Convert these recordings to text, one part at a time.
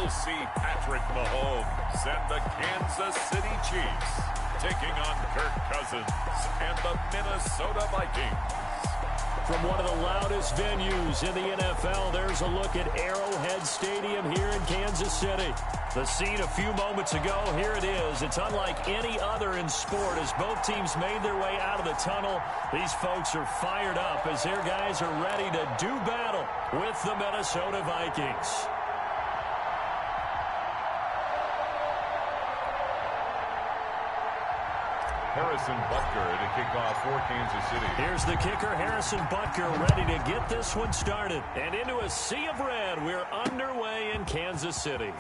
we'll see Patrick Mahomes and the Kansas City Chiefs taking on Kirk Cousins and the Minnesota Vikings. From one of the loudest venues in the NFL, there's a look at Arrowhead Stadium here in Kansas City. The scene a few moments ago, here it is. It's unlike any other in sport as both teams made their way out of the tunnel. These folks are fired up as their guys are ready to do battle with the Minnesota Vikings. Harrison Butker to kick off for Kansas City. Here's the kicker, Harrison Butker, ready to get this one started. And into a sea of red, we're underway in Kansas City.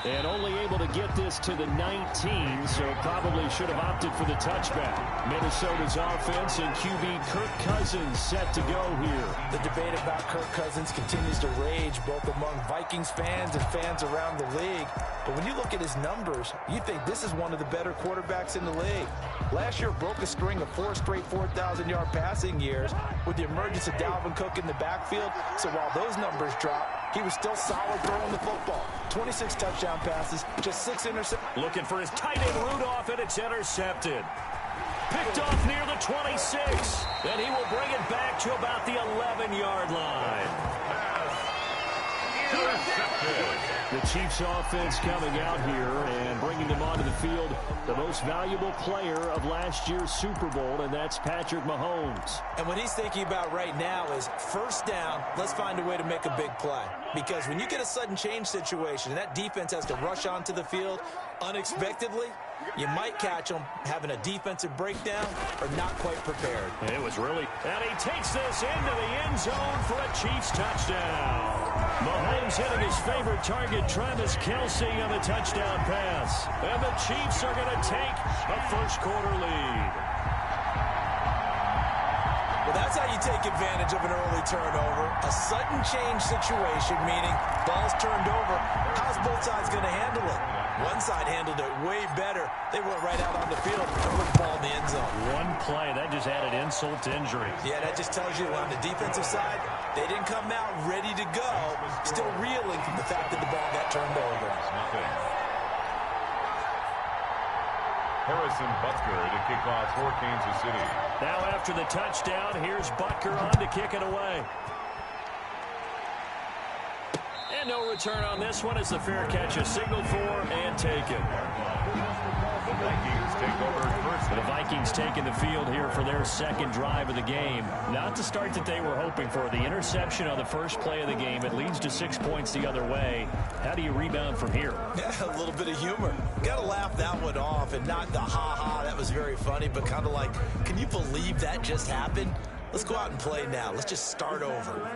And only able to get this to the 19, so probably should have opted for the touchback. Minnesota's offense and QB Kirk Cousins set to go here. The debate about Kirk Cousins continues to rage both among Vikings fans and fans around the league. But when you look at his numbers, you think this is one of the better quarterbacks in the league. Last year broke a string of 4 straight 4,000-yard passing years with the emergence of Dalvin Cook in the backfield. So while those numbers dropped, he was still solid throwing the football. 26 touchdown passes, just 6 interceptions. Looking for his tight end Rudolph, and it's intercepted. Picked off near the 26. Then he will bring it back to about the 11-yard line. The Chiefs offense coming out here and bringing them onto the field, the most valuable player of last year's Super Bowl, and that's Patrick Mahomes. And what he's thinking about right now is first down, let's find a way to make a big play. Because when you get a sudden change situation and that defense has to rush onto the field unexpectedly, you might catch them having a defensive breakdown or not quite prepared. It was really... And he takes this into the end zone for a Chiefs touchdown. Mahomes hitting his favorite target, Travis Kelce, on the touchdown pass. And the Chiefs are going to take a first-quarter lead. Well, that's how you take advantage of an early turnover. A sudden change situation, meaning ball's turned over. How's both sides going to handle it? One side handled it way better. They went right out on the field and put the ball in the end zone. One play, that just added insult to injury. Yeah, that just tells you on the defensive side, they didn't come out ready to go, still reeling from the fact that the ball got turned over. Harrison Butker to kick off for Kansas City. Now after the touchdown, here's Butker on to kick it away. And no return on this one as the fair catch is signaled for and taken. The Vikings take over first. The Vikings taking the field here for their second drive of the game. Not the start that they were hoping for. The interception on the first play of the game. It leads to 6 points the other way. How do you rebound from here? Yeah, a little bit of humor. Got to laugh that one off and not the ha-ha. That was very funny, but kind of like, can you believe that just happened? Let's go out and play now. Let's just start over.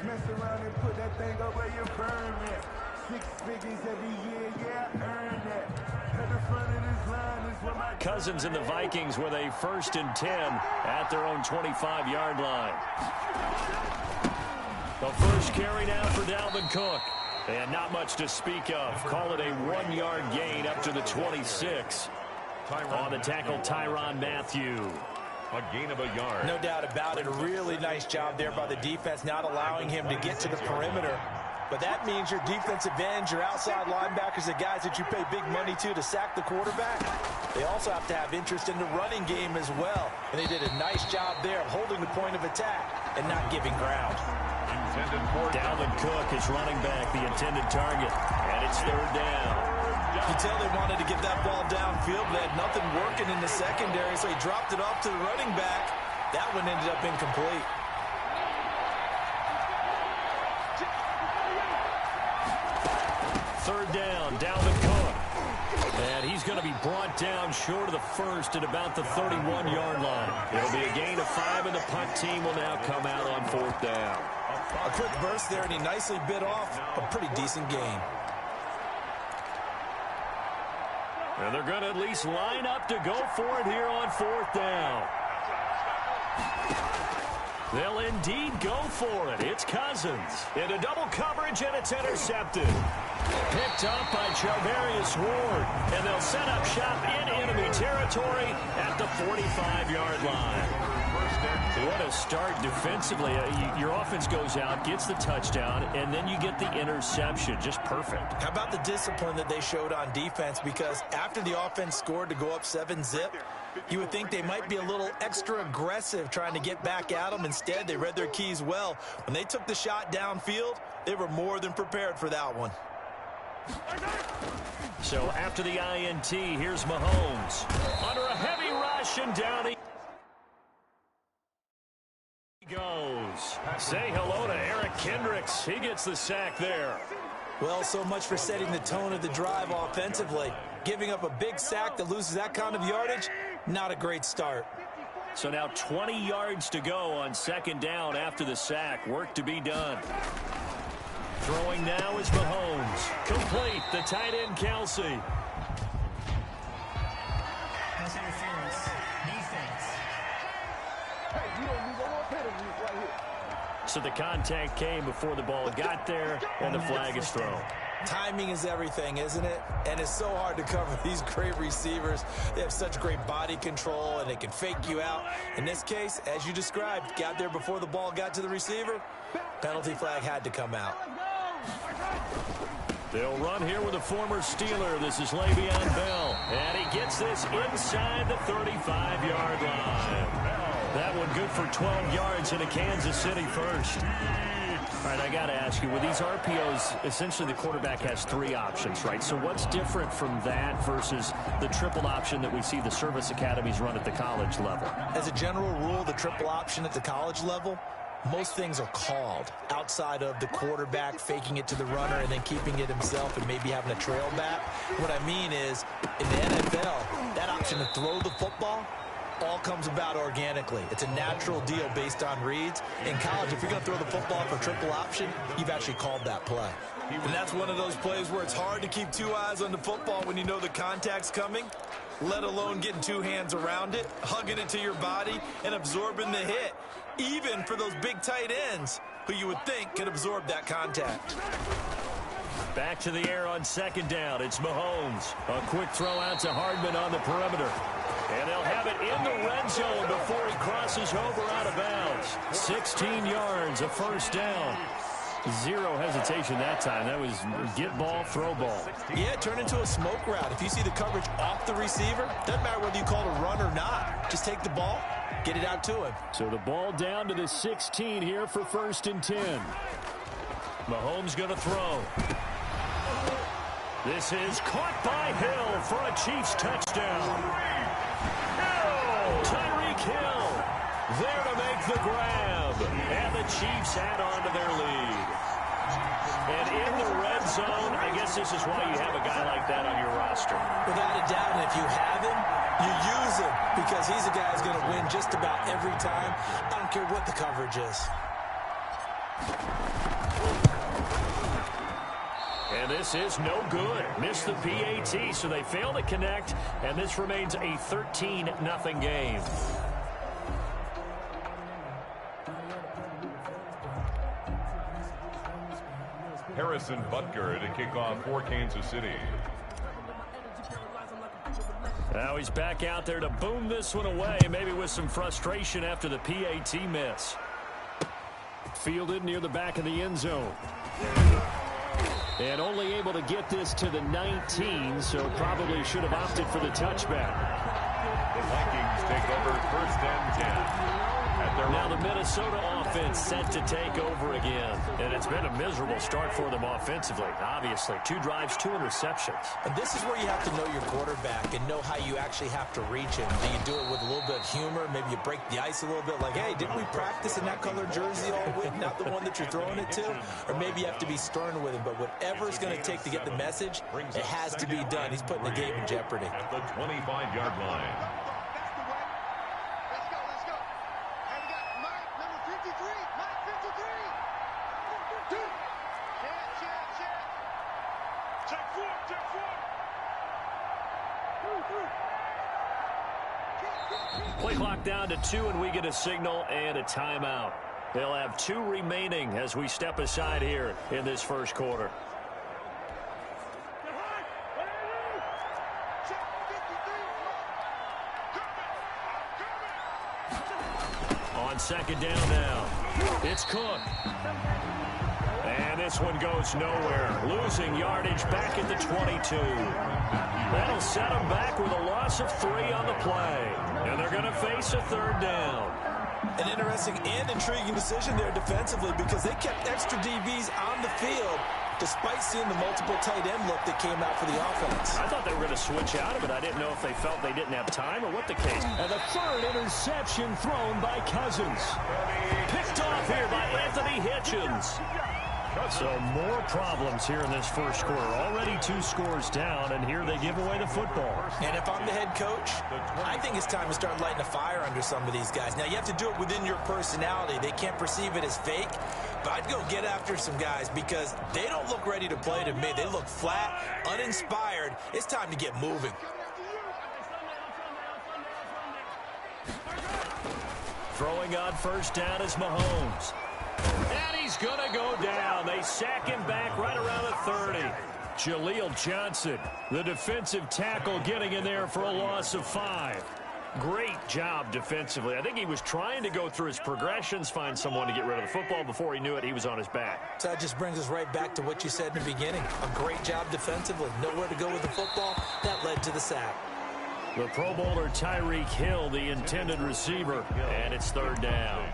Mess around and put that thing up where you burn it. 6 figures every year, yeah, earn that. At the front of this line is what my Cousins and the Vikings with a 1st and 10 at their own 25-yard line. The first carry now for Dalvin Cook. And not much to speak of. Call it a 1-yard gain up to the 26. On the tackle, Tyrann Mathieu. A gain of a yard. No doubt about it. A really nice job there by the defense, not allowing him to get to the perimeter. But that means your defensive ends, your outside linebackers, the guys that you pay big money to sack the quarterback. They also have to have interest in the running game as well. And they did a nice job there of holding the point of attack and not giving ground. Dalvin Cook is running back, the intended target. And it's 3rd down. You can tell they wanted to get that ball downfield. They had nothing working in the secondary, so he dropped it off to the running back. That one ended up incomplete. Third down, Dalvin Cook. And he's going to be brought down short of the first at about the 31-yard line. It'll be a gain of 5, and the punt team will now come out on 4th down. A quick burst there, and he nicely bit off a pretty decent gain. And they're going to at least line up to go for it here on 4th down. They'll indeed go for it. It's Cousins into double coverage, and it's intercepted. Picked up by Charvarius Ward, and they'll set up shop in enemy territory at the 45-yard line. What a start defensively. Your offense goes out, gets the touchdown, and then you get the interception. Just perfect. How about the discipline that they showed on defense? Because after the offense scored to go up 7-zip, you would think they might be a little extra aggressive trying to get back at them. Instead, they read their keys well. When they took the shot downfield, they were more than prepared for that one. So after the INT, here's Mahomes. Under a heavy rush, and down he goes. Say hello to Eric Kendricks. He gets the sack there. Well, so much for setting the tone of the drive offensively. Giving up a big sack that loses that kind of yardage, not a great start. So now 20 yards to go on second down after the sack. Work to be done. Throwing now is Mahomes. Complete. The tight end, Kelsey. Pass interference. Defense. So the contact came before the ball got there, and the flag is thrown. Timing is everything, isn't it? And it's so hard to cover these great receivers. They have such great body control, and they can fake you out. In this case, as you described, got there before the ball got to the receiver. Penalty flag had to come out. They'll run here with a former Steeler. This is Le'Veon Bell. And he gets this inside the 35-yard line. That one good for 12 yards in a Kansas City first. All right, I got to ask you, with these RPOs, essentially the quarterback has three options, right? So what's different from that versus the triple option that we see the service academies run at the college level? As a general rule, the triple option at the college level, most things are called outside of the quarterback faking it to the runner and then keeping it himself and maybe having a trail back. What I mean is, in the NFL, that option to throw the football all comes about organically. It's a natural deal based on reads. In college, if you're going to throw the football for triple option, you've actually called that play. And that's one of those plays where it's hard to keep two eyes on the football when you know the contact's coming, let alone getting two hands around it, hugging it to your body, and absorbing the hit, even for those big tight ends who you would think can absorb that contact. Back to the air on second down. It's Mahomes. A quick throw out to Hardman on the perimeter. And they'll have it in the red zone before he crosses over out of bounds. 16 yards, a first down. Zero hesitation that time. That was get ball, throw ball. Yeah, turn into a smoke route. If you see the coverage off the receiver, doesn't matter whether you call it a run or not. Just take the ball, get it out to him. So the ball down to the 16 here for 1st and 10. Mahomes going to throw. This is caught by Hill for a Chiefs touchdown. Tyreek Hill there to make the grab. And the Chiefs add on to their lead. And in the red zone, I guess this is why you have a guy like that on your roster. Without a doubt, and if you have him, you use him because he's a guy who's going to win just about every time. I don't care what the coverage is. And this is no good. Missed the PAT, so they fail to connect, and this remains a 13-0 game. Harrison Butker to kick off for Kansas City. Now he's back out there to boom this one away, maybe with some frustration after the PAT miss. Fielded near the back of the end zone. And only able to get this to the 19, so probably should have opted for the touchback. The Vikings take over 1st and 10. Now the Minnesota offense set to take over again. And it's been a miserable start for them offensively. Obviously, 2 drives, 2 interceptions. And this is where you have to know your quarterback and know how you actually have to reach him. Do you do it with a little bit of humor? Maybe you break the ice a little bit like, hey, didn't we practice in that color jersey all week, not the one that you're throwing it to? Or maybe you have to be stern with him. But whatever it's going to take to get the message, it has to be done. He's putting the game in jeopardy. At the 25-yard line. Play clock down to 2, and we get a signal and a timeout. They'll have 2 remaining as we step aside here in this first quarter. On second down now, it's Cook. And this one goes nowhere. Losing yardage back at the 22. That'll set them back with a loss of 3 on the play. And they're going to face a third down. An interesting and intriguing decision there defensively because they kept extra DBs on the field despite seeing the multiple tight end look that came out for the offense. I thought they were going to switch out of it. I didn't know if they felt they didn't have time or what the case. And the third interception thrown by Cousins. Picked off here by Anthony Hitchens. So more problems here in this first quarter. Already 2 scores down, and here they give away the football. And if I'm the head coach, I think it's time to start lighting a fire under some of these guys. Now, you have to do it within your personality. They can't perceive it as fake, but I'd go get after some guys because they don't look ready to play to me. They look flat, uninspired. It's time to get moving. Throwing on first down is Mahomes. And he's going to go down. They sack him back right around the 30. Jaleel Johnson, the defensive tackle, getting in there for a loss of 5. Great job defensively. I think he was trying to go through his progressions, find someone to get rid of the football. Before he knew it, he was on his back. So that just brings us right back to what you said in the beginning. A great job defensively. Nowhere to go with the football. That led to the sack. The Pro Bowler Tyreek Hill, the intended receiver, and it's third down.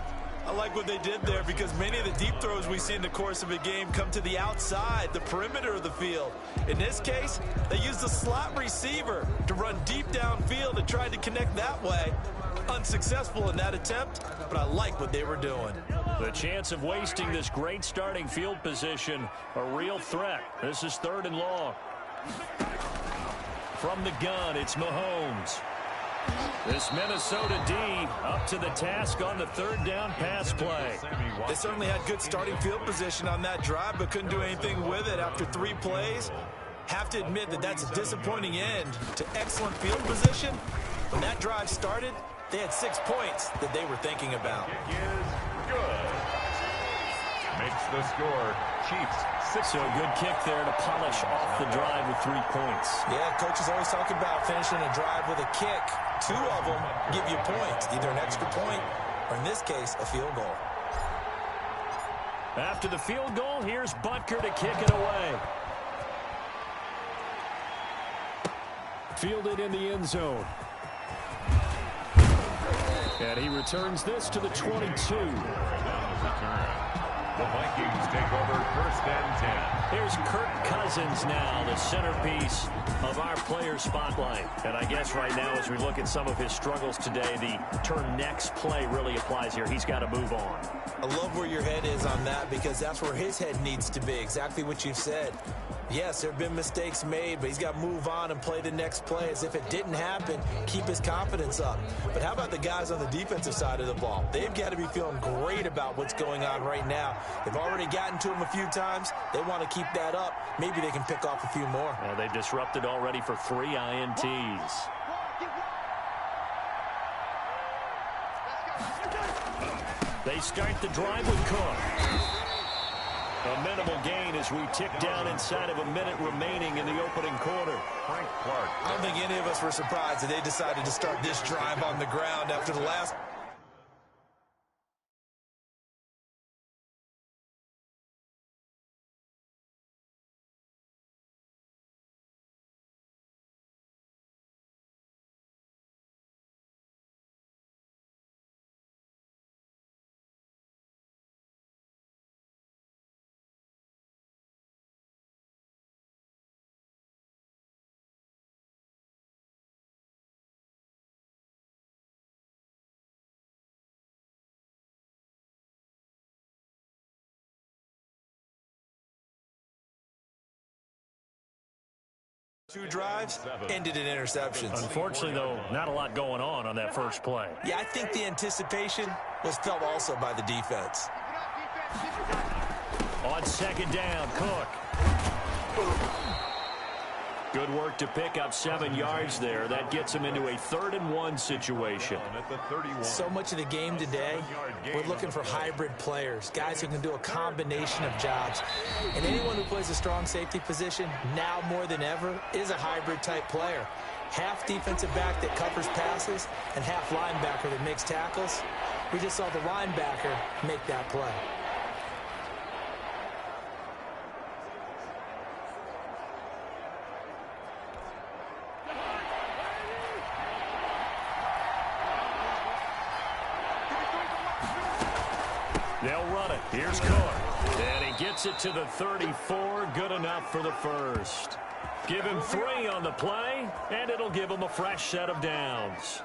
I like what they did there because many of the deep throws we see in the course of a game come to the outside, the perimeter of the field. In this case, they used the slot receiver to run deep downfield and tried to connect that way. Unsuccessful in that attempt, but I like what they were doing. The chance of wasting this great starting field position, a real threat. This is third and long. From the gun, it's Mahomes. This Minnesota D up to the task on the third down pass play. They certainly had good starting field position on that drive, but couldn't do anything with it after 3 plays. Have to admit that that's a disappointing end to excellent field position. When that drive started, they had 6 points that they were thinking about. Kick is good. Makes the score Chiefs 6. So a good kick there to polish off the drive with 3 points. Yeah, coaches always talk about finishing a drive with a kick. 2 of them give you points, either an extra point or, in this case, a field goal. After the field goal, here's Butker to kick it away. Fielded in the end zone. And he returns this to the 22. The Vikings take over first and 10. Here's Kirk Cousins now, the centerpiece of our player spotlight. And I guess right now as we look at some of his struggles today, the turn next play really applies here. He's got to move on. I love where your head is on that because that's where his head needs to be, exactly what you've said. Yes, there have been mistakes made, but he's got to move on and play the next play as if it didn't happen, keep his confidence up. But how about the guys on the defensive side of the ball? They've got to be feeling great about what's going on right now. They've already gotten to him a few times. They want to keep that up. Maybe they can pick off a few more. They've disrupted already for 3 INTs. They start the drive with Cook. A minimal gain as we tick down inside of a minute remaining in the opening quarter. Frank Clark. I don't think any of us were surprised that they decided to start this drive on the ground after the last. Two drives ended in interceptions. Unfortunately, though, not a lot going on that first play. Yeah, I think the anticipation was felt also by the defense. On second down, Cook. Good work to pick up 7 yards there. That gets him into a 3rd-and-1 situation. So much of the game today, we're looking for hybrid players, guys who can do a combination of jobs. And anyone who plays a strong safety position, now more than ever, is a hybrid-type player. Half defensive back that covers passes and half linebacker that makes tackles. We just saw the linebacker make that play. They'll run it. Here's Cook. And he gets it to the 34. Good enough for the first. Give him 3 on the play, and it'll give him a fresh set of downs.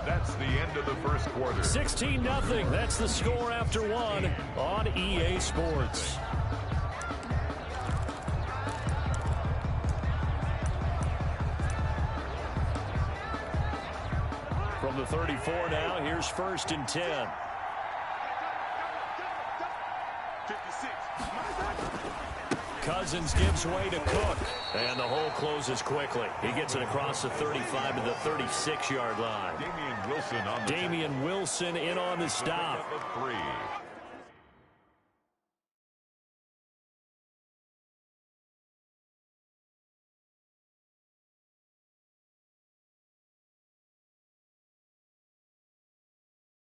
That's the end of the first quarter. 16-0. That's the score after 1 on EA Sports. From the 34 now, here's 1st and 10. Cousins gives way to Cook, and the hole closes quickly. He gets it across the 35 to the 36-yard line. Damian Wilson in on the stop.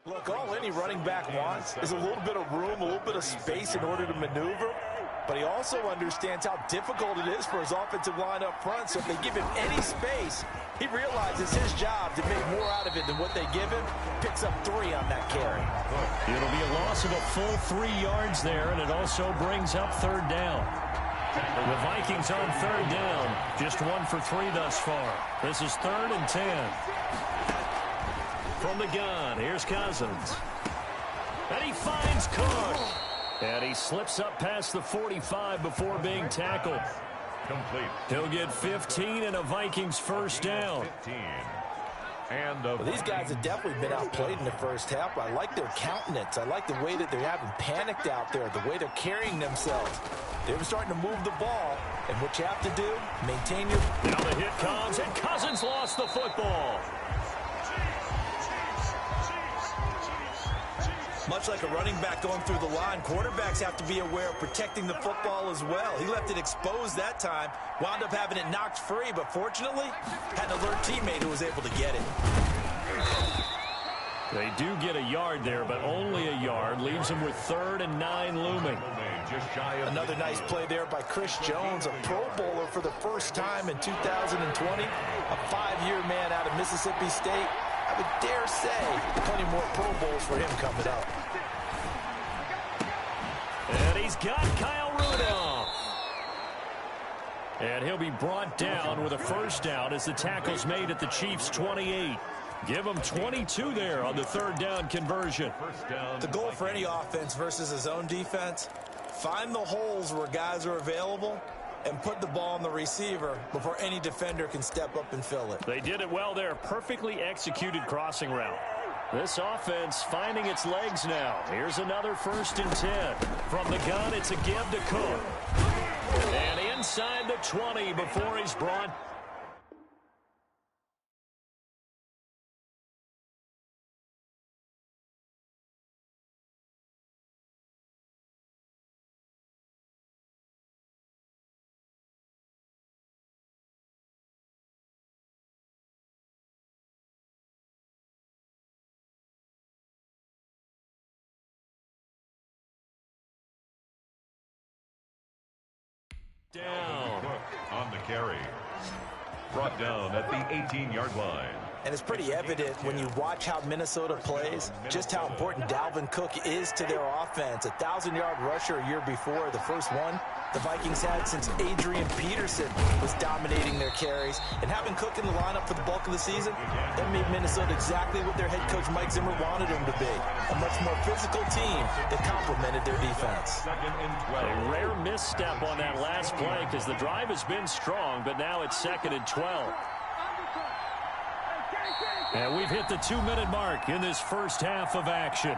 Look, all any running back wants is a little bit of room, a little bit of space in order to maneuver. But he also understands how difficult it is for his offensive line up front. So if they give him any space, he realizes his job to make more out of it than what they give him. Picks up 3 on that carry. It'll be a loss of a full 3 yards there, and it also brings up 3rd down. The Vikings on 3rd down. Just 1 for 3 thus far. This is 3rd and 10. From the gun, here's Cousins. And he finds Cook. And he slips up past the 45 before being tackled. Complete. He'll get 15 and a Vikings 1st down. 15. And well, these guys have definitely been outplayed in the first half. I like their countenance. I like the way that they're having panicked out there, the way they're carrying themselves. They're starting to move the ball. And what you have to do, maintain your... Now the hit comes, and Cousins lost the football. Much like a running back going through the line, quarterbacks have to be aware of protecting the football as well. He left it exposed that time, wound up having it knocked free, but fortunately, had an alert teammate who was able to get it. They do get a yard there, but only a yard. Leaves them with 3rd and 9 looming. Another nice play there by Chris Jones, a Pro Bowler for the first time in 2020. A 5-year man out of Mississippi State. I would dare say plenty more Pro Bowls for him coming up. And he's got Kyle Rudolph. And he'll be brought down with a 1st down as the tackle's made at the Chiefs' 28. Give him 22 there on the 3rd down conversion. The goal for any offense versus his own defense, find the holes where guys are available and put the ball on the receiver before any defender can step up and fill it. They did it well there. Perfectly executed crossing route. This offense finding its legs now. Here's another 1st and 10. From the gun, it's a give to Cook. And inside the 20 before he's brought. Down. On the carry. Brought down at the 18-yard line. And it's pretty evident when you watch how Minnesota plays, just how important Dalvin Cook is to their offense. A 1,000-yard rusher a year before, the first one the Vikings had since Adrian Peterson was dominating their carries. And having Cook in the lineup for the bulk of the season, that made Minnesota exactly what their head coach Mike Zimmer wanted him to be. A much more physical team that complemented their defense. A rare misstep on that last play because the drive has been strong, but now it's 2nd and 12. And we've hit the 2-minute mark in this first half of action.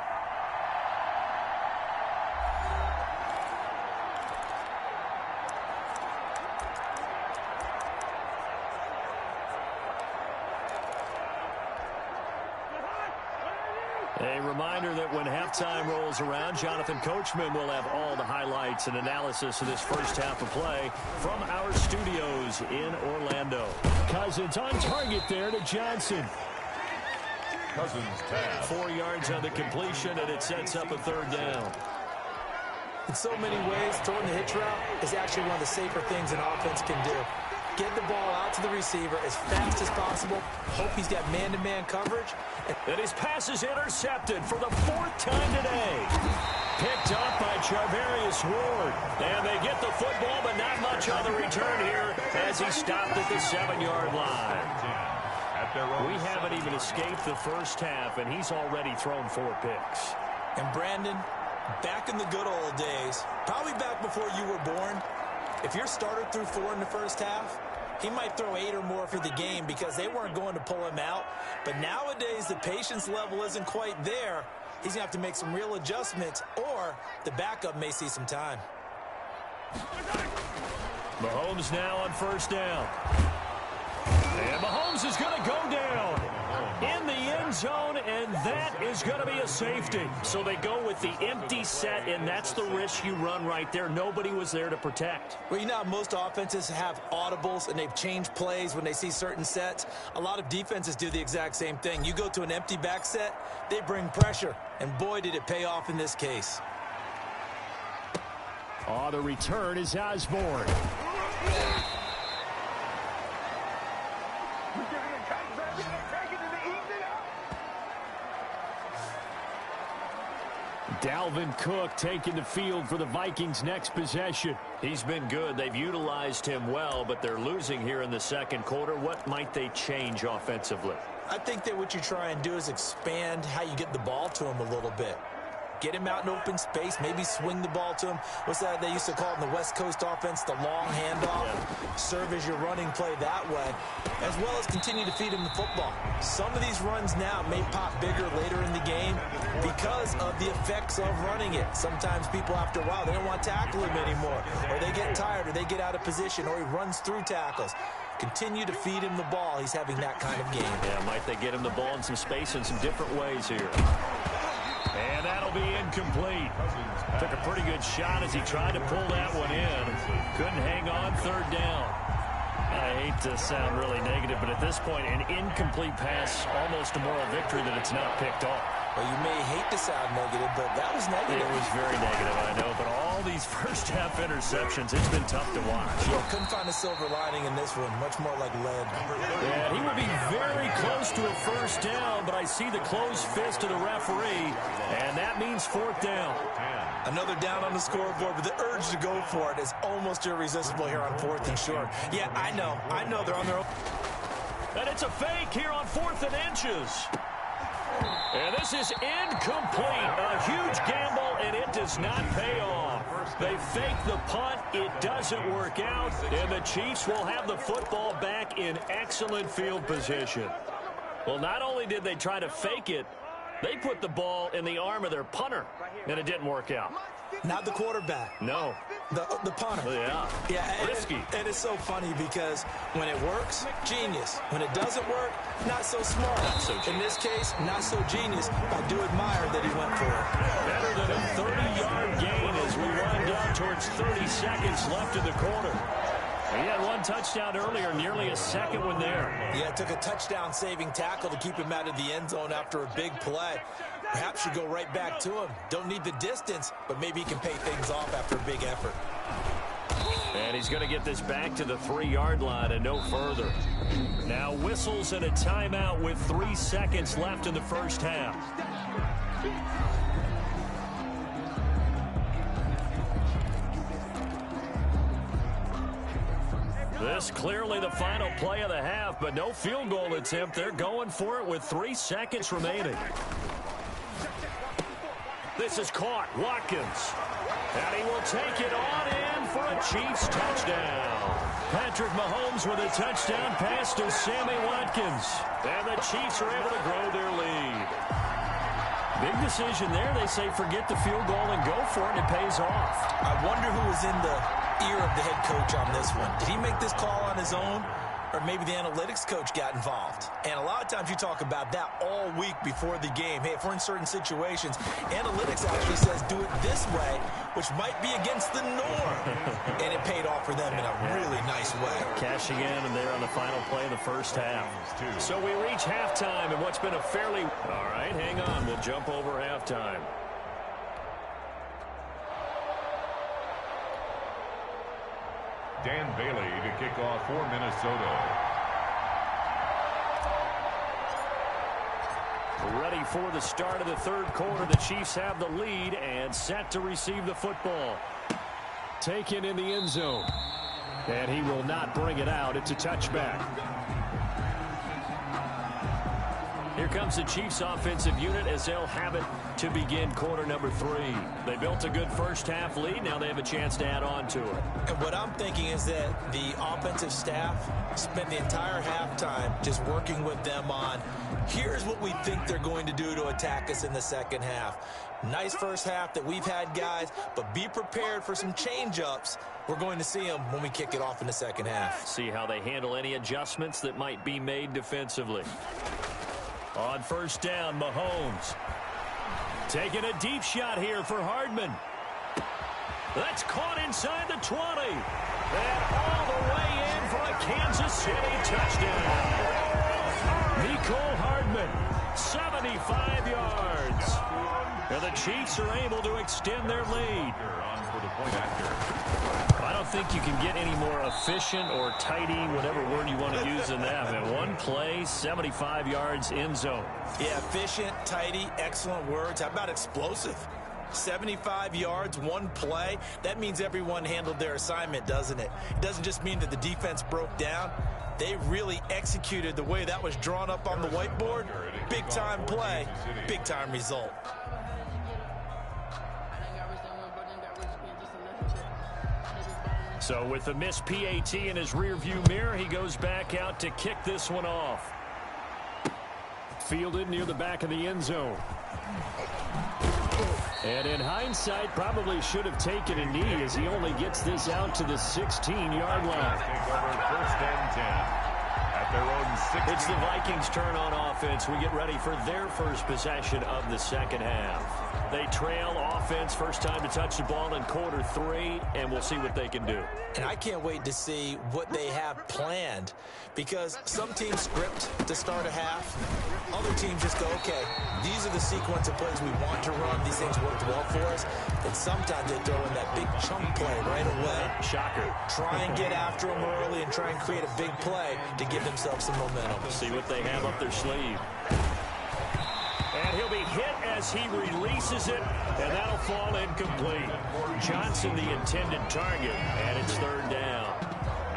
A reminder that when halftime rolls around, Jonathan Coachman will have all the highlights and analysis of this first half of play from our studios in Orlando. Cousins on target there to Johnson. Cousins pass. 4 yards on the completion, and it sets up a third down. In so many ways, throwing the hitch route is actually one of the safer things an offense can do. Get the ball out to the receiver as fast as possible. Hope he's got man-to-man coverage. And his pass is intercepted for the 4th time today. Picked up by Charvarius Ward. And they get the football, but not much on the return here as he stopped at the 7-yard line. We haven't even escaped the first half, and he's already thrown 4 picks. And Brandon, back in the good old days, probably back before you were born, if your starter threw 4 in the first half, he might throw 8 or more for the game because they weren't going to pull him out. But nowadays, the patience level isn't quite there. He's going to have to make some real adjustments, or the backup may see some time. Mahomes now on first down. And Mahomes is going to go down in the end zone, and that is going to be a safety. So they go with the empty set, and that's the risk you run right there. Nobody was there to protect. Well, you know how most offenses have audibles, and they've changed plays when they see certain sets. A lot of defenses do the exact same thing. You go to an empty back set, they bring pressure, and boy, did it pay off in this case. Oh, the return is Osborne. Dalvin Cook taking the field for the Vikings' next possession. He's been good. They've utilized him well, but they're losing here in the second quarter. What might they change offensively? I think that what you try and do is expand how you get the ball to him a little bit. Get him out in open space, maybe swing the ball to him. What's that they used to call it in the West Coast offense, the long handoff? Yeah. Serve as your running play that way, as well as continue to feed him the football. Some of these runs now may pop bigger later in the game because of the effects of running it. Sometimes people, after a while, they don't want to tackle him anymore, or they get tired, or they get out of position, or he runs through tackles. Continue to feed him the ball. He's having that kind of game. Yeah, might they get him the ball in some space in some different ways here. And that'll be incomplete. Took a pretty good shot as he tried to pull that one in. Couldn't hang on, third down. I hate to sound really negative, but at this point, an incomplete pass, almost a moral victory that it's not picked off. Well, you may hate to sound negative, but that was negative. It was very negative, I know, but all these first-half interceptions, it's been tough to watch. Yeah, couldn't find a silver lining in this one, much more like lead. Yeah, he would be very close to a first down, but I see the closed fist of the referee, and that means 4th down. Another down on the scoreboard, but the urge to go for it is almost irresistible here on 4th and short. Yeah, I know, they're on their own. And it's a fake here on 4th and inches. And this is incomplete. A huge gamble, and it does not pay off. They fake the punt. It doesn't work out, and the Chiefs will have the football back in excellent field position. Well, not only did they try to fake it, they put the ball in the arm of their punter, and it didn't work out. Not the quarterback. No. The punter. Yeah. Risky. And it's so funny because when it works, genius. When it doesn't work, not so smart. Not so genius. In this case, not so genius. I do admire that he went for it. Better than a 30-yard gain as we run down towards 30 seconds left in the quarter. He had one touchdown earlier, nearly a second one there. Yeah, it took a touchdown-saving tackle to keep him out of the end zone after a big play. Perhaps you go right back to him. Don't need the distance, but maybe he can pay things off after a big effort. And he's going to get this back to the 3-yard line and no further. Now whistles and a timeout with 3 seconds left in the first half. This clearly the final play of the half, but no field goal attempt. They're going for it with 3 seconds remaining. This is caught. Watkins. And he will take it on in for a Chiefs touchdown. Patrick Mahomes with a touchdown pass to Sammy Watkins. And the Chiefs are able to grow their lead. Big decision there. They say forget the field goal and go for it, and it pays off. I wonder who was in the ear of the head coach on this one. Did he make this call on his own? Or maybe the analytics coach got involved. And a lot of times you talk about that all week before the game. Hey, if we're in certain situations, analytics actually says do it this way, which might be against the norm. And it paid off for them in a really nice way. Cashing in, and they're on the final play of the first half. So we reach halftime in what's been a fairly... All right, hang on. We'll jump over halftime. Dan Bailey to kick off for Minnesota. Ready for the start of the third quarter. The Chiefs have the lead and set to receive the football. Taken in the end zone. And he will not bring it out. It's a touchback. Here comes the Chiefs offensive unit as they'll have it to begin quarter number 3. They built a good first half lead. Now they have a chance to add on to it. And what I'm thinking is that the offensive staff spent the entire halftime just working with them on here's what we think they're going to do to attack us in the second half. Nice first half that we've had, guys, but be prepared for some change-ups. We're going to see them when we kick it off in the second half. See how they handle any adjustments that might be made defensively. On first down, Mahomes. Taking a deep shot here for Hardman. That's caught inside the 20. And all the way in for a Kansas City touchdown. Mecole Hardman, 75 yards. And the Chiefs are able to extend their lead. On for the point after. I don't think you can get any more efficient or tidy, whatever word you want to use in that. And one play, 75 yards in zone. Yeah, efficient, tidy, excellent words. How about explosive? 75 yards, one play. That means everyone handled their assignment, doesn't it? It doesn't just mean that the defense broke down. They really executed the way that was drawn up on the whiteboard. Big-time play, big-time result. So with the missed PAT in his rearview mirror, he goes back out to kick this one off. Fielded near the back of the end zone. And in hindsight, probably should have taken a knee as he only gets this out to the 16-yard line. Take over first and 10 at their own 16. It's the Vikings' turn on offense. We get ready for their first possession of the second half. They trail offense, first time to touch the ball in quarter 3, and we'll see what they can do. And I can't wait to see what they have planned, because some teams script to start a half. Other teams just go, okay, these are the sequence of plays we want to run. These things worked well for us. And sometimes they throw in that big chunk play right away. Shocker. Try and get after them early and try and create a big play to give themselves some momentum. See what they have up their sleeve. And he'll be hit as he releases it, and that'll fall incomplete. Johnson, the intended target, and it's third down.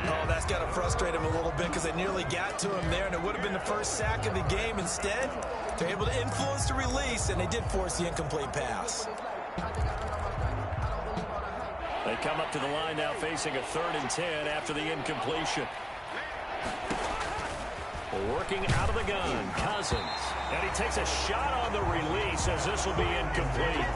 Oh, that's got to frustrate him a little bit because they nearly got to him there, and it would have been the first sack of the game. Instead, they're able to influence the release, and they did force the incomplete pass. They come up to the line now facing a 3rd and 10 after the incompletion. Working out of the gun, Cousins. And he takes a shot on the release as this will be incomplete.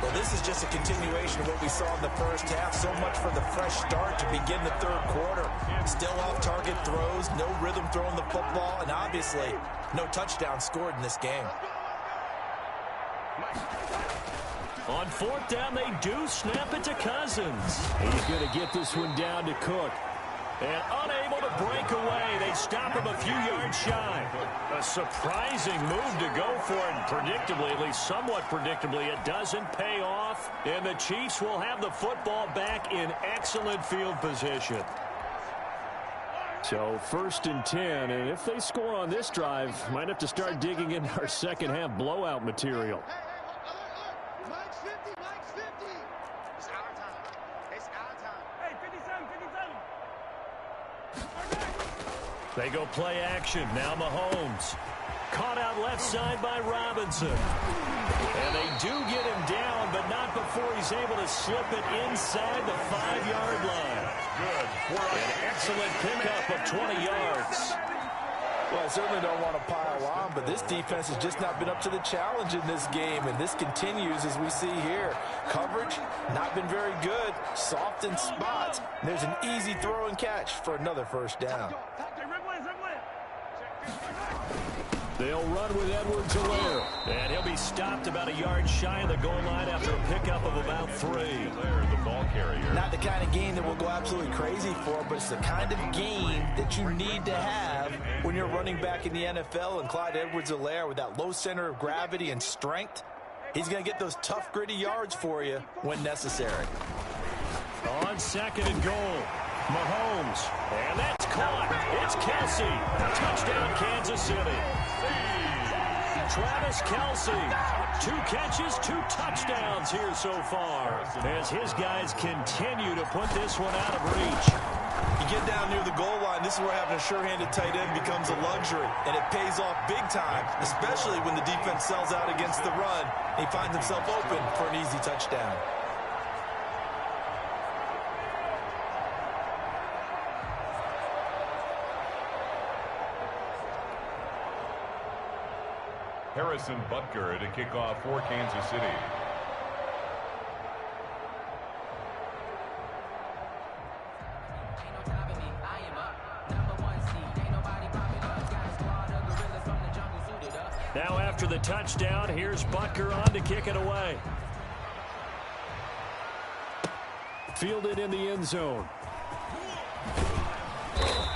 Well, this is just a continuation of what we saw in the first half. So much for the fresh start to begin the third quarter. Still off-target throws, no rhythm throwing the football, and obviously no touchdown scored in this game. On 4th down, they do snap it to Cousins. He's going to get this one down to Cook. And unable to break away, they stop him a few yards shy. A surprising move to go for it. Predictably, at least somewhat predictably, it doesn't pay off. And the Chiefs will have the football back in excellent field position. So 1st and 10, and if they score on this drive, might have to start digging in our second half blowout material. Mike's 50, Mike's 50. It's our time. It's our time. Hey, 57, 57. They go play action. Now Mahomes. caught out left side by Robinson. And they do get him down, but not before he's able to slip it inside the 5-yard line. Good. An excellent pickup of 20 yards. Well, I certainly don't want to pile on, but this defense has just not been up to the challenge in this game, and this continues as we see here. Coverage, not been very good, soft in spots, and there's an easy throw and catch for another first down. They'll run with Edwards-Helaire, and he'll be stopped about a yard shy of the goal line after a pickup of about 3. The ball carrier. Not the kind of game that we'll go absolutely crazy for, but it's the kind of game that you need to have when you're running back in the NFL. And Clyde Edwards-Helaire, with that low center of gravity and strength, he's going to get those tough, gritty yards for you when necessary. On 2nd and goal, Mahomes, and that's caught. It's Kelsey. Touchdown, Kansas City. Travis Kelsey, 2 catches, 2 touchdowns here so far, as his guys continue to put this one out of reach. You get down near the goal line, this is where having a sure-handed tight end becomes a luxury, and it pays off big time, especially when the defense sells out against the run, and he finds himself open for an easy touchdown. Harrison Butker to kick off for Kansas City. Now after the touchdown, here's Butker on to kick it away. Fielded in the end zone.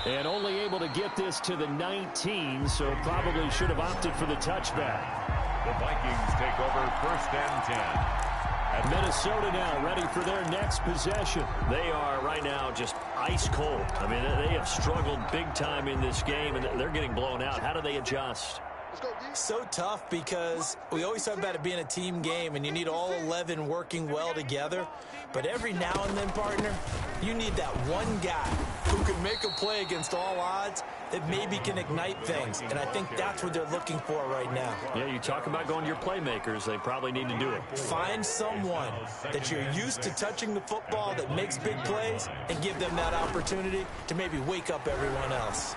And only able to get this to the 19, so probably should have opted for the touchback. The Vikings take over 1st and 10. And Minnesota now ready for their next possession. They are right now just ice cold. I mean, they have struggled big time in this game, and they're getting blown out. How do they adjust? So tough because we always talk about it being a team game and you need all 11 working well together. But every now and then, partner, you need that one guy who can make a play against all odds that maybe can ignite things. And I think that's what they're looking for right now. Yeah, you talk about going to your playmakers. They probably need to do it. Find someone that you're used to touching the football that makes big plays and give them that opportunity to maybe wake up everyone else.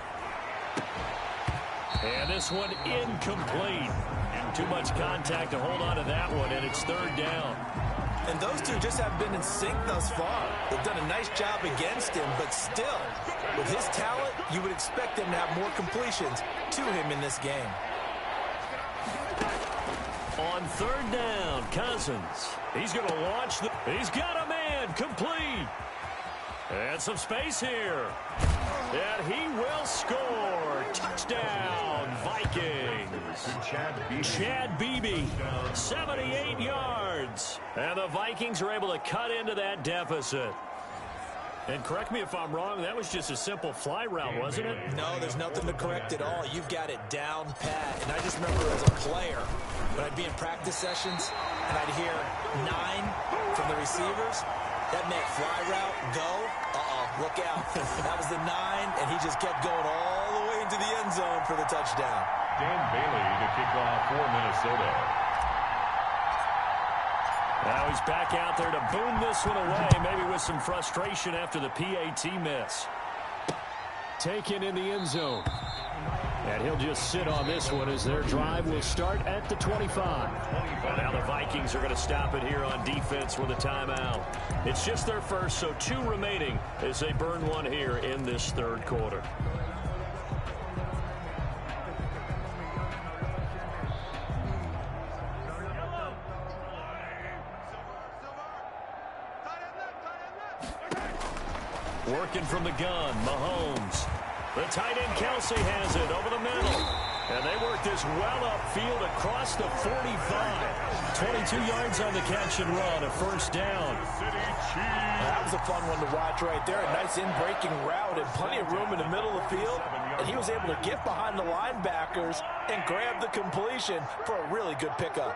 And this one incomplete. Too much contact to hold on to that one, and it's 3rd down. And those two just haven't been in sync thus far. They've done a nice job against him, but still, with his talent, you would expect him to have more completions to him in this game. On 3rd down, Cousins. He's going to launch. He's got a man complete. And some space here. And he will score. Touchdown, Vikings. Chad Beebe, 78 yards. And the Vikings are able to cut into that deficit. And correct me if I'm wrong, that was just a simple fly route, wasn't it? No, there's nothing to correct at all. You've got it down pat. And I just remember as a player, when I'd be in practice sessions, and I'd hear 9 from the receivers, that meant fly route, go, look out. That was the 9, and he just kept going all the way into the end zone for the touchdown. Dan Bailey to kick off for Minnesota. Now he's back out there to boom this one away, maybe with some frustration after the PAT miss. Taken in the end zone. And he'll just sit on this one as their drive will start at the 25. Well, now the Vikings are going to stop it here on defense with a timeout. It's just their first, so 2 remaining as they burn one here in this 3rd quarter. Working from the gun, Mahomes. The tight end Kelsey has it over the middle. And they work this well upfield across the 45. 22 yards on the catch and run, a 1st down. That was a fun one to watch right there. A nice in-breaking route and plenty of room in the middle of the field. And he was able to get behind the linebackers and grab the completion for a really good pickup.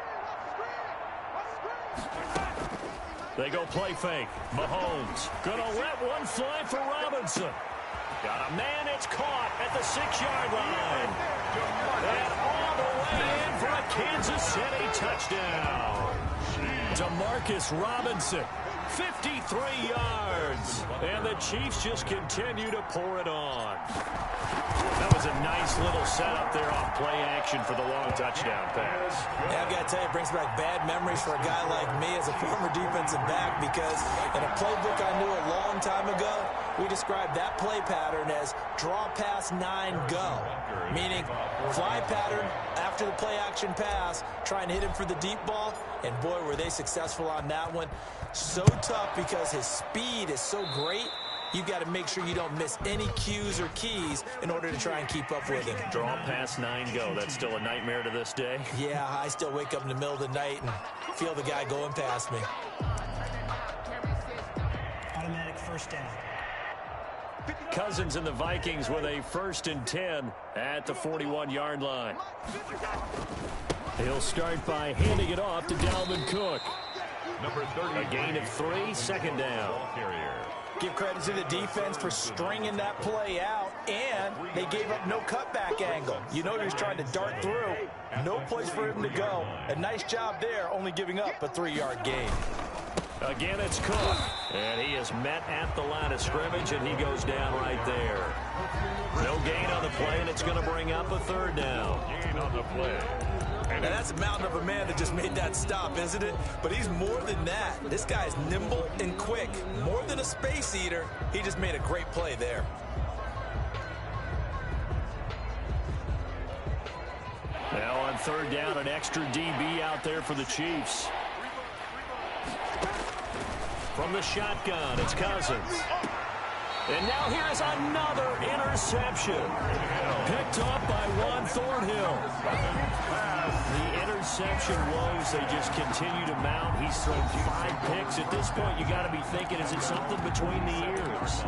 They go play fake. Mahomes gonna let one fly for Robinson. Got a man, it's caught at the 6-yard line. And off on the way in for a Kansas City touchdown. Demarcus Robinson, 53 yards. And the Chiefs just continue to pour it on. That was a nice little setup there off play action for the long touchdown pass. Yeah, I've got to tell you, it brings back bad memories for a guy like me as a former defensive back, because in a playbook I knew a long time ago, we described that play pattern as draw pass 9 go, meaning fly pattern after the play action pass, try and hit him for the deep ball, and boy, were they successful on that one. So tough because his speed is so great. You've got to make sure you don't miss any cues or keys in order to try and keep up with him. Draw pass 9 go. That's still a nightmare to this day. Yeah, I still wake up in the middle of the night and feel the guy going past me. Automatic first down. Cousins and the Vikings with a 1st and 10 at the 41-yard line. He'll start by handing it off to Dalvin Cook. Number 30. A gain of 3, 2nd down. Give credit to the defense for stringing that play out, and they gave up no cutback angle. You know he was trying to dart through. No place for him to go. A nice job there, only giving up a 3-yard gain. Again, it's Cook, and he is met at the line of scrimmage, and he goes down right there. No gain on the play, and it's going to bring up a 3rd down. Gain on the play. And that's a mountain of a man that just made that stop, isn't it? But he's more than that. This guy's nimble and quick. More than a space eater, he just made a great play there. Now on 3rd down, an extra DB out there for the Chiefs. From the shotgun, it's Cousins. And now here's another interception. Picked up by Juan Thornhill. The interception woes, they just continue to mount. He's thrown 5 picks. At this point, you got to be thinking, is it something between the ears?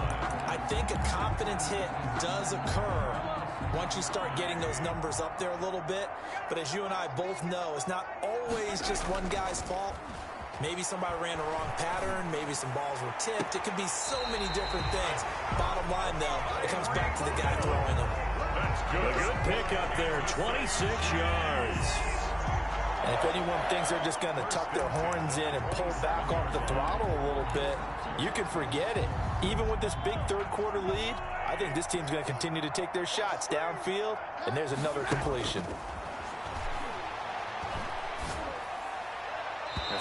I think a confidence hit does occur once you start getting those numbers up there a little bit. But as you and I both know, it's not always just one guy's fault. Maybe somebody ran a wrong pattern. Maybe some balls were tipped. It could be so many different things. Bottom line, though, it comes back to the guy throwing them. That's good. A good pick up there, 26 yards. And if anyone thinks they're just going to tuck their horns in and pull back off the throttle a little bit, you can forget it. Even with this big 3rd quarter lead, I think this team's going to continue to take their shots downfield, and there's another completion.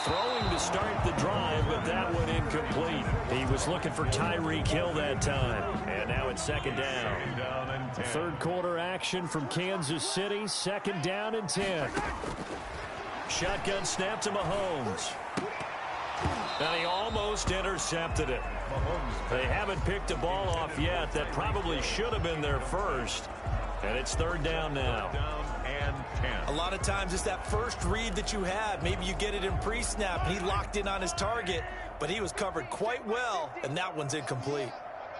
Throwing to start the drive, but that one incomplete. He was looking for Tyreek Hill that time. And now it's 2nd down. 3rd quarter action from Kansas City. 2nd down and 10. Shotgun snap to Mahomes. And he almost intercepted it. They haven't picked a ball off yet. That probably should have been their first. And it's 3rd down now. A lot of times it's that first read that you have. Maybe you get it in pre-snap, and he locked in on his target, but he was covered quite well, and that one's incomplete.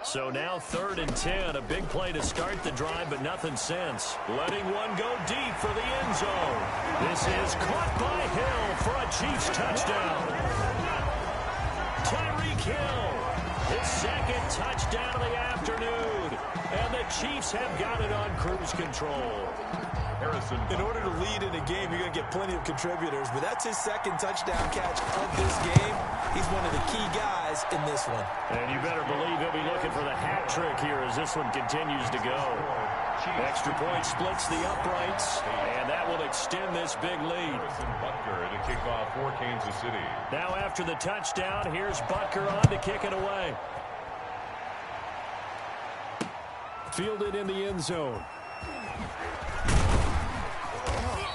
So now 3rd and 10, a big play to start the drive, but nothing since. Letting one go deep for the end zone. This is caught by Hill for a Chiefs touchdown. Tyreek Hill, his 2nd touchdown of the afternoon, and the Chiefs have got it on cruise control. In order to lead in a game, you're going to get plenty of contributors, but that's his 2nd touchdown catch of this game. He's one of the key guys in this one. And you better believe he'll be looking for the hat trick here as this one continues to go. Extra point splits the uprights, and that will extend this big lead. Butker to kick off for Kansas City. Now after the touchdown, here's Butker on to kick it away. Fielded in the end zone.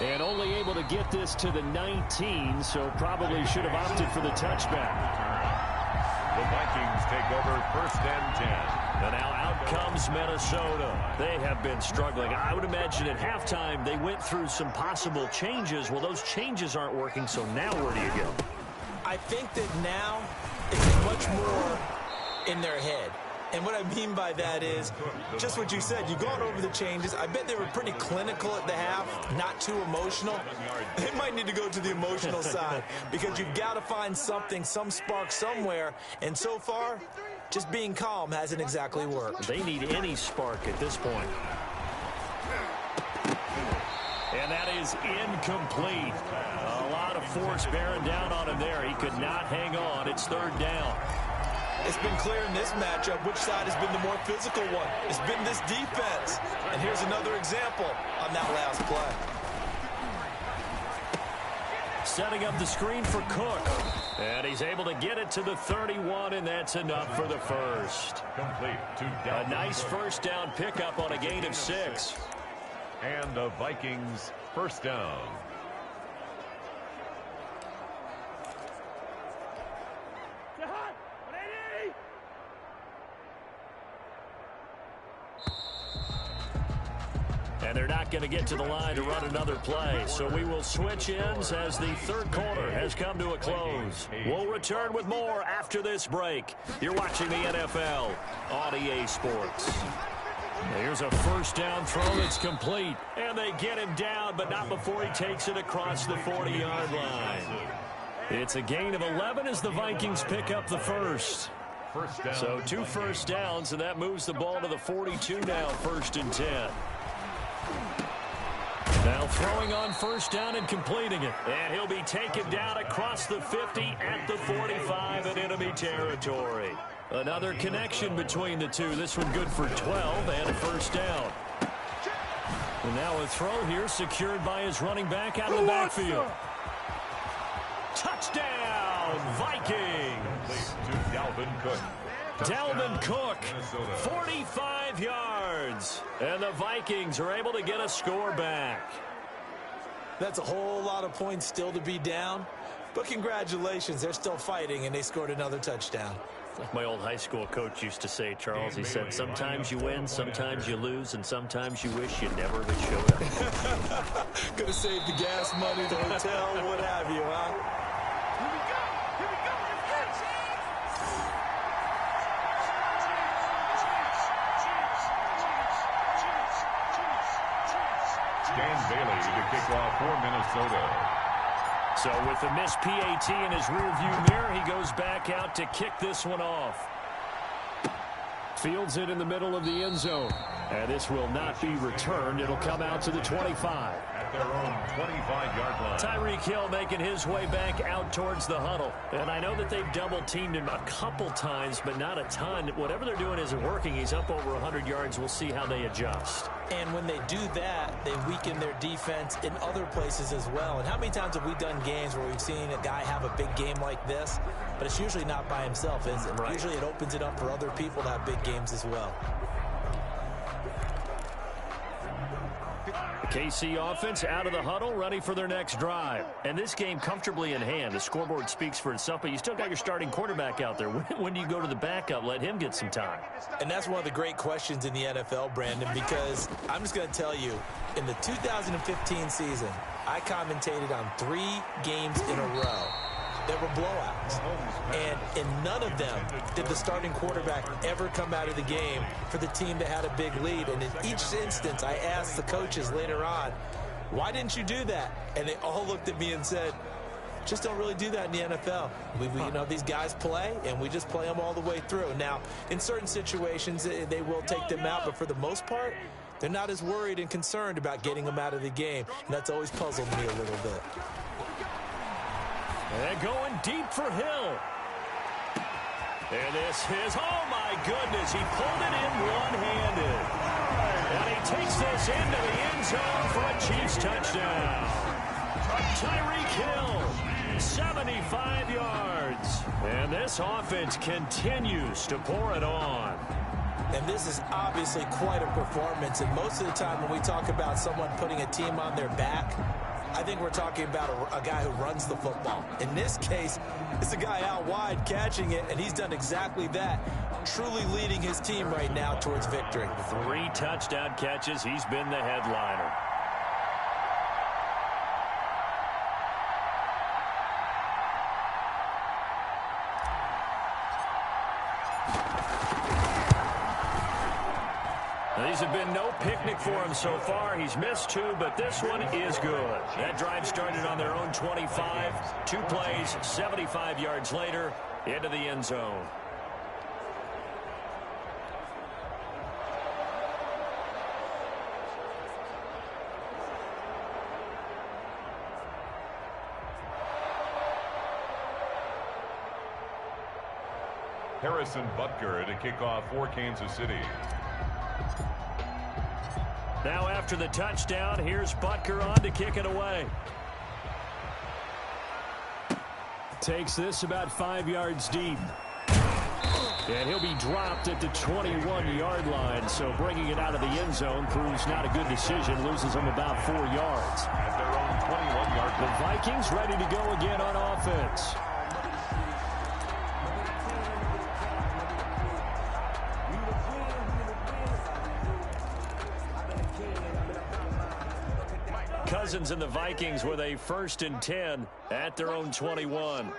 And only able to get this to the 19, so probably should have opted for the touchback. The Vikings take over 1st and 10. And now out comes Minnesota. They have been struggling. I would imagine at halftime they went through some possible changes. Well, those changes aren't working, so now where do you go? I think that now it's much more in their head. And what I mean by that is just what you said. You've gone over the changes. I bet they were pretty clinical at the half, not too emotional. They might need to go to the emotional side because you've got to find something, some spark somewhere. And so far, just being calm hasn't exactly worked. They need any spark at this point. And that is incomplete. A lot of force bearing down on him there. He could not hang on. It's third down. It's been clear in this matchup which side has been the more physical one. It's been this defense. And here's another example on that last play. Setting up the screen for Cook. And he's able to get it to the 31, and that's enough for the first. Complete to A nice first down pickup on a gain of 6. And the Vikings first down. And they're not going to get to the line to run another play. So we will switch ends as the third quarter has come to a close. We'll return with more after this break. You're watching the NFL on EA Sports. Here's a first down throw that's complete. And they get him down, but not before he takes it across the 40-yard line. It's a gain of 11 as the Vikings pick up the first. So 2 first downs, and that moves the ball to the 42 now, 1st and 10. Now throwing on first down and completing it. And he'll be taken down across the 50 at the 45 in enemy territory. Another connection between the two. This one good for 12 and a first down. And now a throw here secured by his running back out of the backfield. Touchdown, Vikings! To Dalvin Cook. Dalvin Cook, 45 yards. And the Vikings are able to get a score back. That's a whole lot of points still to be down. But congratulations, they're still fighting, and they scored another touchdown. Like my old high school coach used to say, Charles, he said, sometimes you win, sometimes you lose, and sometimes you wish you never had showed up. Could have saved the gas money, the hotel, what have you, huh? Dan Bailey to kick off for Minnesota. So with the missed PAT in his rearview mirror, he goes back out to kick this one off. Fields it in the middle of the end zone. And this will not be returned. It'll come out to the 25. At their own 25-yard line. Tyreek Hill making his way back out towards the huddle. And I know that they've double-teamed him a couple times, but not a ton. Whatever they're doing isn't working. He's up over 100 yards. We'll see how they adjust. And when they do that, they weaken their defense in other places as well. And how many times have we done games where we've seen a guy have a big game like this? But it's usually not by himself, is it? Right. Usually it opens it up for other people to have big games as well. The KC offense out of the huddle, ready for their next drive. And this game comfortably in hand. The scoreboard speaks for itself, but you still got your starting quarterback out there. When do you go to the backup? Let him get some time. And that's one of the great questions in the NFL, Brandon, because I'm just going to tell you, in the 2015 season, I commentated on 3 games in a row that were blowouts. And in none of them did the starting quarterback ever come out of the game for the team that had a big lead. And in each instance, I asked the coaches later on, why didn't you do that? And they all looked at me and said, just don't really do that in the NFL. You know, these guys play, and we just play them all the way through. Now, in certain situations, they will take them out, but for the most part, they're not as worried and concerned about getting them out of the game. And that's always puzzled me a little bit. And going deep for Hill. And this is, oh my goodness, he pulled it in one-handed. And he takes this into the end zone for a Chiefs touchdown. Tyreek Hill, 75 yards. And this offense continues to pour it on. And this is obviously quite a performance. And most of the time when we talk about someone putting a team on their back, I think we're talking about a guy who runs the football. In this case, it's a guy out wide catching it, and he's done exactly that, truly leading his team right now towards victory. 3 touchdown catches. He's been the headliner. These have been no picnic for him so far. He's missed 2, but this one is good. That drive started on their own 25. 2 plays, 75 yards later, into the end zone. Harrison Butker to kick off for Kansas City. Now after the touchdown, here's Butker on to kick it away. Takes this about 5 yards deep. And he'll be dropped at the 21-yard line, so bringing it out of the end zone proves not a good decision. Loses him about 4 yards. At their own 21-yard line. The Vikings ready to go again on offense. Cousins and the Vikings with a 1st and 10 at their own 21.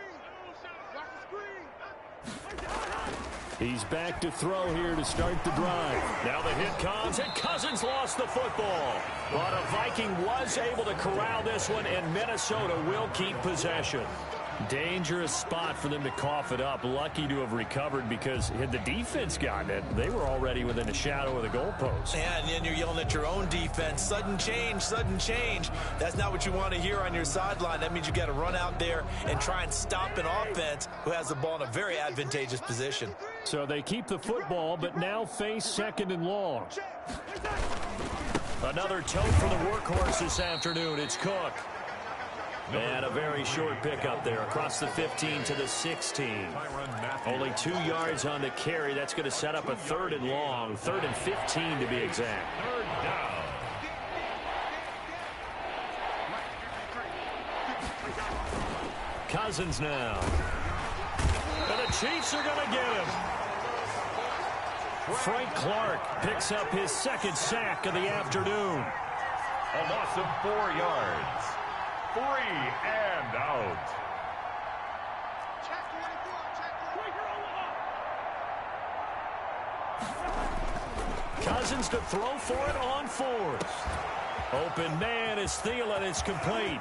He's back to throw here to start the drive. Now the hit comes, and Cousins lost the football. But a Viking was able to corral this one, and Minnesota will keep possession. Dangerous spot for them to cough it up. Lucky to have recovered, because had the defense gotten it, they were already within a shadow of the goalpost. Yeah, and then you're yelling at your own defense. Sudden change, sudden change. That's not what you want to hear on your sideline. That means you got to run out there and try and stop an offense who has the ball in a very advantageous position. So they keep the football, but now face 2nd and long. Another tote for the workhorse this afternoon. It's Cook. And a very short pickup there across the 15 to the 16. Only 2 yards on the carry. That's going to set up a 3rd and long. 3rd and 15 to be exact. Third down. Cousins now. And the Chiefs are going to get him. Frank Clark picks up his 2nd sack of the afternoon. A loss of 4 yards. 3 and out. Cousins to throw for it on 4th. Open man is Thielen. It's complete.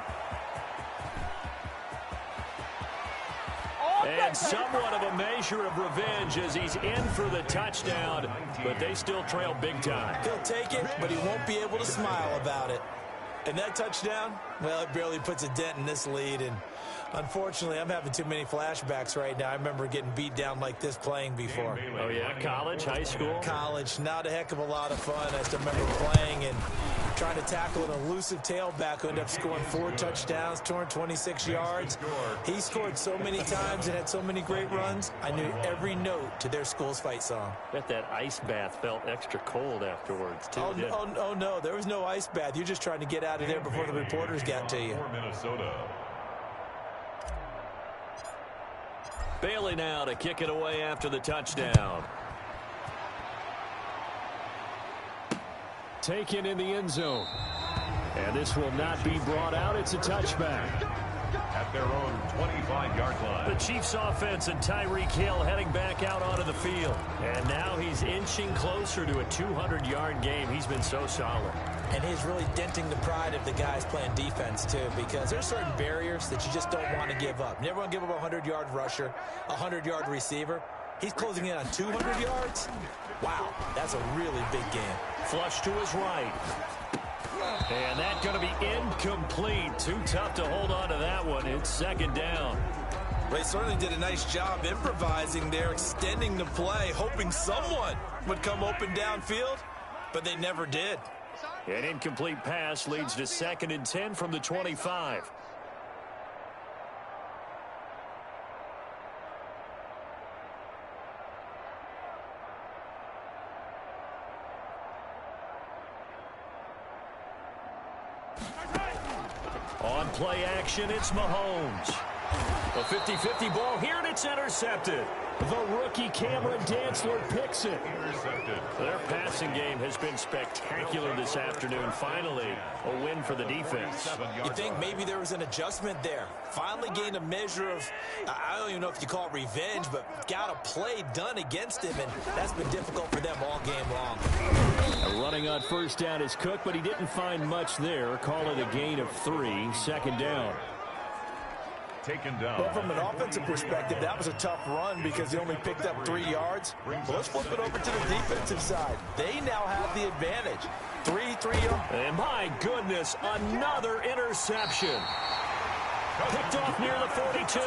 And somewhat of a measure of revenge as he's in for the touchdown, but they still trail big time. He'll take it, but he won't be able to smile about it. And that touchdown, well, it barely puts a dent in this lead. And unfortunately, I'm having too many flashbacks right now. I remember getting beat down like this playing before. Oh, yeah? College, high school? College. Not a heck of a lot of fun. I still remember playing and trying to tackle an elusive tailback who ended up scoring 4 touchdowns, 226 yards. He scored so many times and had so many great runs. I knew every note to their school's fight song. Bet that ice bath felt extra cold afterwards, too. Oh, no. There was no ice bath. You're just trying to get out of there before the reporters got to you. For Minnesota. Bailey now to kick it away after the touchdown. Taken in the end zone. And this will not be brought out. It's a touchback. At their own 25-yard line. The Chiefs offense and Tyreek Hill heading back out onto the field. And now he's inching closer to a 200-yard game. He's been so solid. And he's really denting the pride of the guys playing defense, too, because there's certain barriers that you just don't want to give up. You never want to give up a 100-yard rusher, a 100-yard receiver. He's closing in on 200 yards. Wow, that's a really big game. Flush to his right. And that's going to be incomplete. Too tough to hold on to that one. It's 2nd down. They certainly did a nice job improvising there, extending the play, hoping someone would come open downfield, but they never did. An incomplete pass leads to 2nd and 10 from the 25. On play action, it's Mahomes. A 50-50 ball here, and it's intercepted. The rookie Cameron Dantzler picks it. Intercepted. Their passing game has been spectacular this afternoon. Finally, a win for the defense. You think maybe there was an adjustment there. Finally gained a measure of, I don't even know if you call it revenge, but got a play done against him, and that's been difficult for them all game long. Running on 1st down is Cook, but he didn't find much there. Call it a gain of 3, 2nd down. Taken down. Well, from an offensive perspective, that was a tough run because he only picked up 3 yards. Well, let's flip it over to the defensive side. They now have the advantage. 3-3. And my goodness, another interception. Picked off near the 42.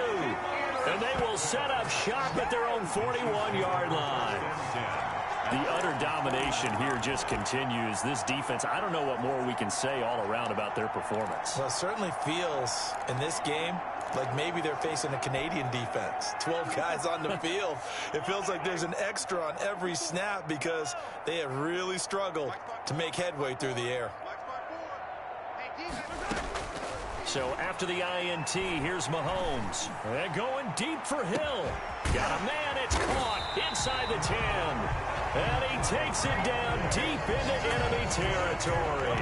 And they will set up shop at their own 41-yard line. The utter domination here just continues. This defense, I don't know what more we can say all around about their performance. Well, it certainly feels in this game like maybe they're facing a Canadian defense. 12 guys on the field. It feels like there's an extra on every snap because they have really struggled to make headway through the air. So after the INT, here's Mahomes. And going deep for Hill. Got a man, it's caught inside the 10. And he takes it down deep into enemy territory.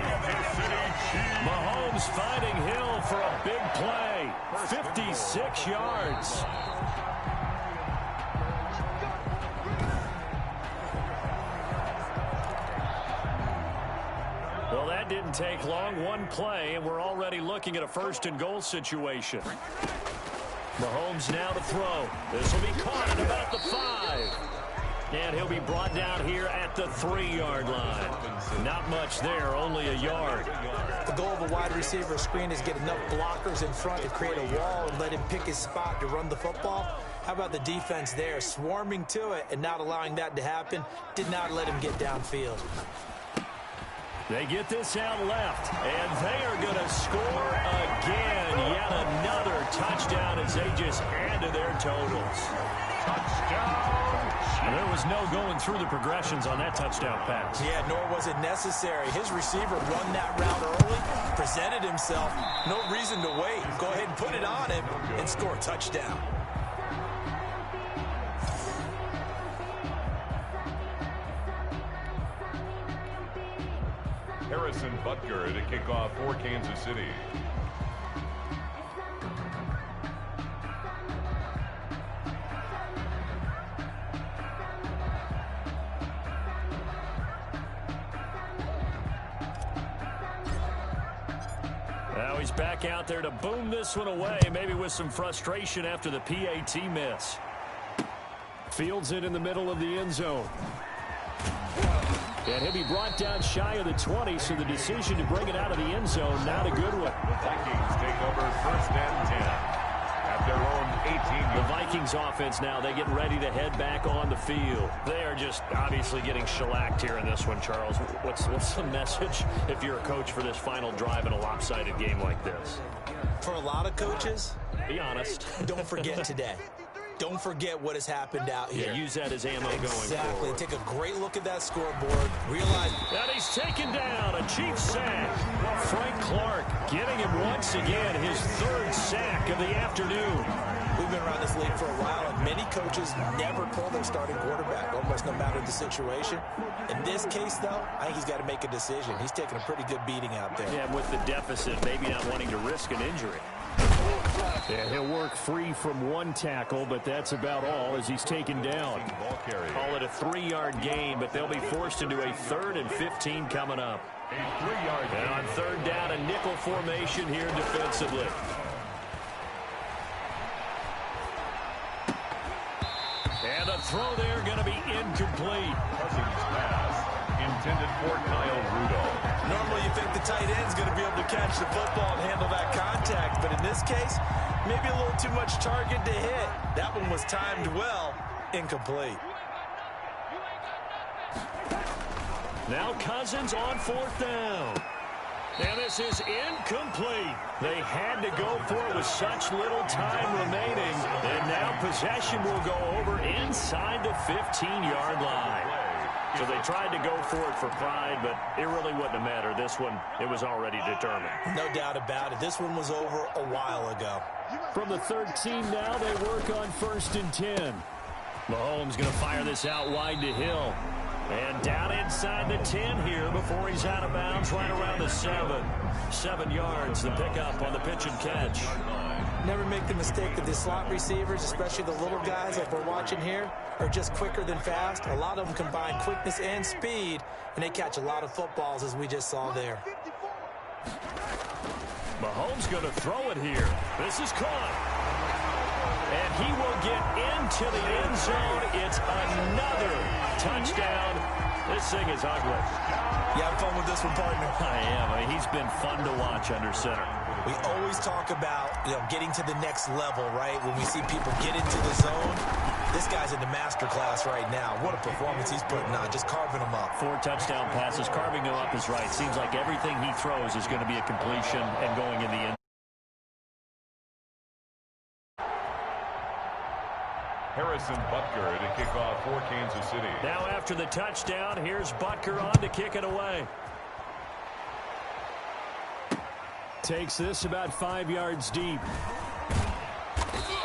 Mahomes finding Hill for a big play. 56 yards. Well, that didn't take long. One play, and we're already looking at a first-and-goal situation. Mahomes now to throw. This will be caught at about the 5. And he'll be brought down here at the 3-yard line. Not much there, only a yard. The goal of a wide receiver screen is get enough blockers in front to create a wall and let him pick his spot to run the football. How about the defense there, swarming to it and not allowing that to happen? Did not let him get downfield. They get this out left, and they are going to score again. Yet another touchdown as they just add to their totals. Touchdown! And there was no going through the progressions on that touchdown pass. Yeah, nor was it necessary. His receiver run that route early, presented himself. No reason to wait. Go ahead and put it on him and score a touchdown. Harrison Butker to kick off for Kansas City. Now he's back out there to boom this one away, maybe with some frustration after the PAT miss. Fields it in the middle of the end zone. And he'll be brought down shy of the 20, so the decision to bring it out of the end zone, not a good one. The Vikings take over first and 10 at their own 18. The Vikings offense now, they get ready to head back on the field. They are just obviously getting shellacked here in this one, Charles. What's the message if you're a coach for this final drive in a lopsided game like this? For a lot of coaches, be honest. Don't forget today. Don't forget what has happened out here. Yeah, use that as ammo going forward. Exactly. Take a great look at that scoreboard. Realize that he's taken down. A cheap sack. Frank Clark getting him once again his 3rd sack of the afternoon. We've been around this league for a while, and many coaches never pull their starting quarterback, almost no matter the situation. In this case, though, I think he's got to make a decision. He's taking a pretty good beating out there. Yeah, with the deficit, maybe not wanting to risk an injury. Yeah, he'll work free from one tackle, but that's about all as he's taken down. Call it a 3-yard gain, but they'll be forced into a 3rd and 15 coming up. And on 3rd down, a nickel formation here defensively. And a throw there going to be incomplete. Cousins pass intended for Kyle Rudolph. Normally you think the tight end's going to be able to catch the football and handle that contact, but in this case, maybe a little too much target to hit. That one was timed well, incomplete. Now Cousins on 4th down. And this is incomplete. They had to go for it with such little time remaining. And now possession will go over inside the 15-yard line. So they tried to go for it for pride, but it really wouldn't have mattered. This one, it was already determined. No doubt about it. This one was over a while ago. From the 13 now, they work on 1st and 10. Mahomes going to fire this out wide to Hill. And down inside the 10 here before he's out of bounds, right around the 7. 7 yards, the pickup on the pitch and catch. Never make the mistake that the slot receivers, especially the little guys like we're watching here, are just quicker than fast. A lot of them combine quickness and speed, and they catch a lot of footballs, as we just saw there. Mahomes going to throw it here. This is caught. And he will get into the end zone. It's another touchdown. This thing is ugly. You have fun with this one, partner? I am. I mean, he's been fun to watch under center. We always talk about, getting to the next level, right? When we see people get into the zone, this guy's in the master class right now. What a performance he's putting on, just carving them up. 4 touchdown passes, carving them up is right. Seems like everything he throws is going to be a completion and going in the end. Harrison Butker to kick off for Kansas City. Now after the touchdown, here's Butker on to kick it away. Takes this about 5 yards deep.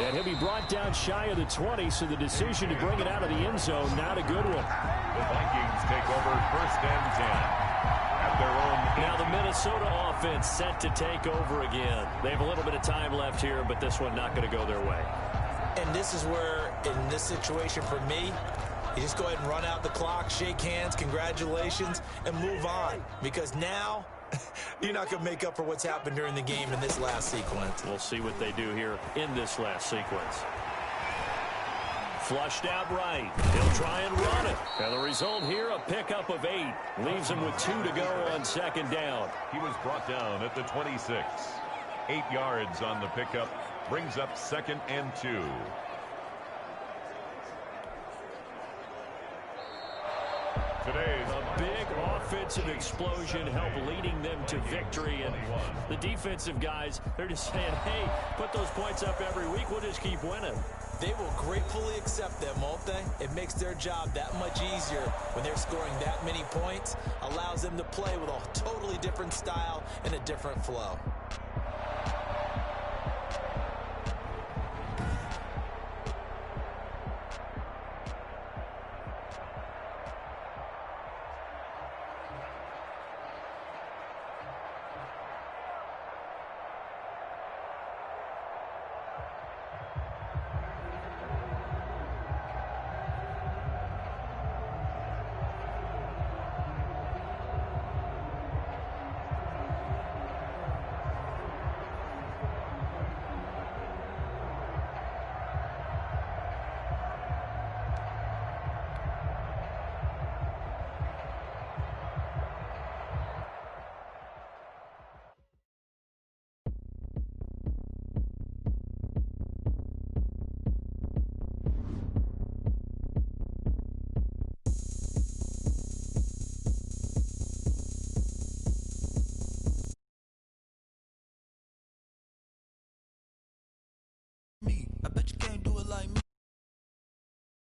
And he'll be brought down shy of the 20, so the decision to bring it out of the end zone, not a good one. The Vikings take over 1st and 10 at their own. Now the Minnesota offense set to take over again. They have a little bit of time left here, but this one not going to go their way. And this is where, in this situation for me, you just go ahead and run out the clock, shake hands, congratulations, and move on. Because now, you're not going to make up for what's happened during the game in this last sequence. We'll see what they do here in this last sequence. Flushed out right. He'll try and run it. And the result here, a pickup of 8. Leaves him with 2 to go on 2nd down. He was brought down at the 26. 8 yards on the pickup. Brings up 2nd and 2. Today's a big offensive explosion helped leading them to victory. And the defensive guys, they're just saying, hey, put those points up every week. We'll just keep winning. They will gratefully accept them, won't they? It makes their job that much easier when they're scoring that many points. Allows them to play with a totally different style and a different flow.